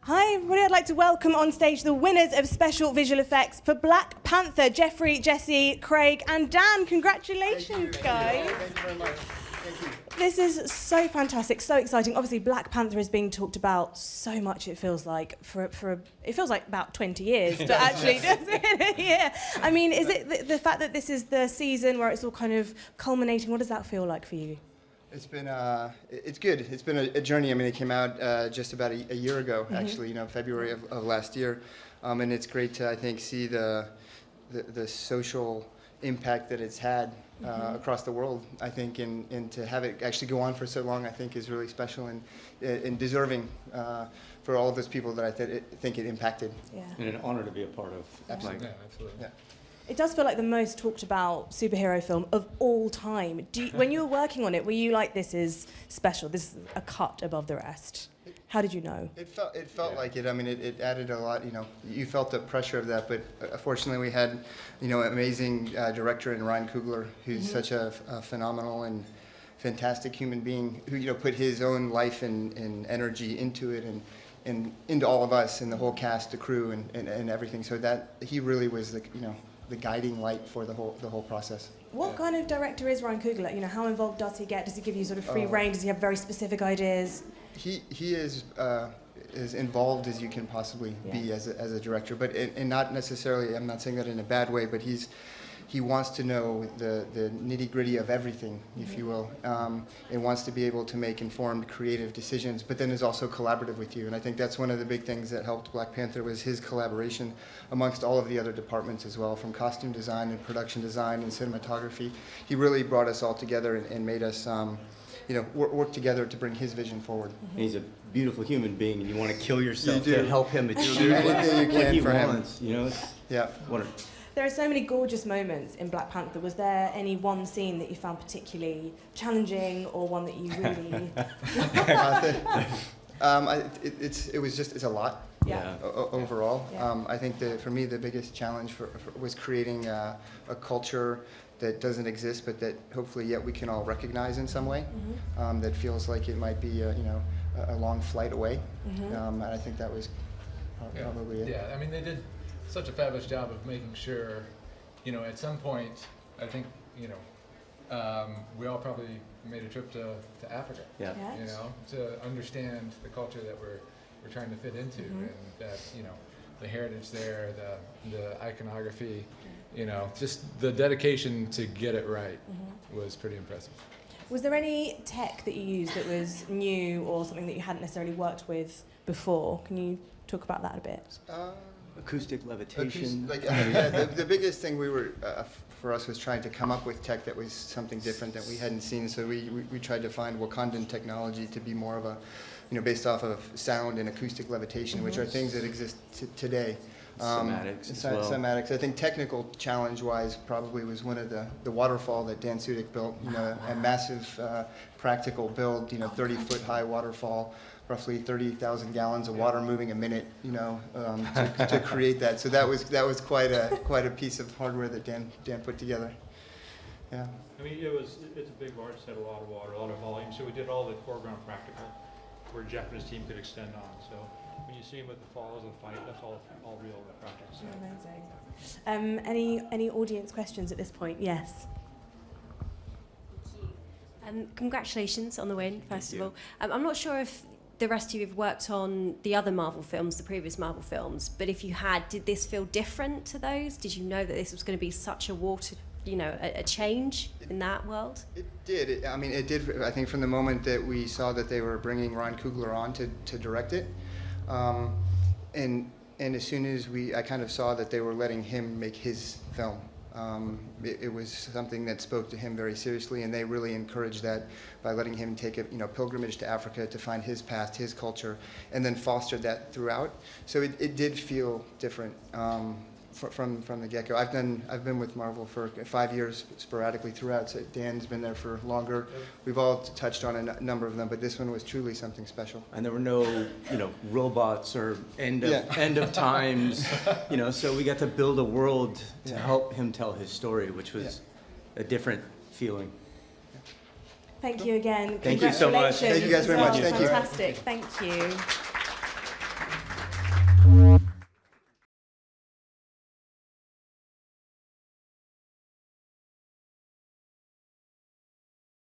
Hi everybody, I'd like to welcome on stage the winners of special visual effects for Black Panther, Jeffrey, Jesse, Craig and Dan. Congratulations, guys. Thank you very much. Thank you. This is so fantastic, so exciting. Obviously, Black Panther is being talked about so much, it feels like, it feels like about 20 years, but actually, yeah. I mean, is it the fact that this is the season where it's all kind of culminating, what does that feel like for you? It's been, it's good. It's been a journey. I mean, it came out just about a year ago, actually, February of last year. And it's great to, I think, see the social impact that it's had across the world, I think, and to have it actually go on for so long, I think, is really special and deserving for all of those people that I think it impacted. Yeah. And an honor to be a part of. Absolutely. Yeah, absolutely. Yeah. It does feel like the most talked about superhero film of all time. When you were working on it, were you like, this is special, this is a cut above the rest? How did you know? It felt like it. I mean, it added a lot. You felt the pressure of that. But fortunately, we had, an amazing director in Ryan Kugler, who's such a phenomenal and fantastic human being, who put his own life and energy into it and into all of us and the whole cast, the crew, and everything. So that he really was the guiding light for the whole process. What kind of director is Ryan Kugler? How involved does he get? Does he give you sort of free rein? Does he have very specific ideas? He is as involved as you can possibly be as a director, but and not necessarily. I'm not saying that in a bad way, but he wants to know the nitty-gritty of everything, if you will, and wants to be able to make informed, creative decisions, but then is also collaborative with you. And I think that's one of the big things that helped Black Panther was his collaboration amongst all of the other departments as well, from costume design and production design and cinematography. He really brought us all together and made us work together to bring his vision forward. He's a beautiful human being, and you want to kill yourself You do. to help him achieve Anything you what can he for him. wants. Yeah. There are so many gorgeous moments in Black Panther. Was there any one scene that you found particularly challenging, or one that you really... It's a lot. Yeah. Overall. Yeah. I think for me the biggest challenge was creating a culture that doesn't exist, but that hopefully yet we can all recognize in some way. That feels like it might be a long flight away. And I think that was probably it. Yeah, I mean, they did such a fabulous job of making sure, at some point, I think, we all probably made a trip to Africa. Yeah. Yes. To understand the culture that we're trying to fit into, and that, the heritage there, the iconography, just the dedication to get it right was pretty impressive. Was there any tech that you used that was new, or something that you hadn't necessarily worked with before? Can you talk about that a bit? Acoustic levitation. The biggest thing for us was trying to come up with tech that was something different that we hadn't seen. So we tried to find Wakandan technology to be more of a, based off of sound and acoustic levitation, which are things that exist today. Cymatics as well. Cymatics. I think technical challenge-wise probably was one of the waterfall that Dan Sudik built. A massive practical build. 30-foot high waterfall. Roughly 30,000 gallons of water moving a minute, to create that. So that was quite a piece of hardware that Dan put together. Yeah. I mean, it's a big large set, a lot of water, a lot of volume. So we did all the foreground practical, where Jeff and his team could extend on. So when you see him with the falls and the fight, that's all real practice. Amazing. Any audience questions at this point? Yes. Congratulations on the win, first of all. I'm not sure if the rest of you have worked on the other Marvel films, the previous Marvel films, but if you had, did this feel different to those? Did you know that this was going to be such a change in that world? It did. It did. I think from the moment that we saw that they were bringing Ryan Kugler on to direct it, and as soon as I kind of saw that they were letting him make his film. It was something that spoke to him very seriously, and they really encouraged that by letting him take a pilgrimage to Africa to find his past, his culture, and then fostered that throughout. So it did feel different from the get-go. I've been with Marvel for 5 years sporadically throughout. So Dan's been there for longer. We've all touched on a number of them, but this one was truly something special. And there were no, robots or end of times, So we got to build a world to help him tell his story, which was a different feeling. Thank you again. Thank you so much. Congratulations. Thank you guys very much. Thank you. Fantastic. Thank you.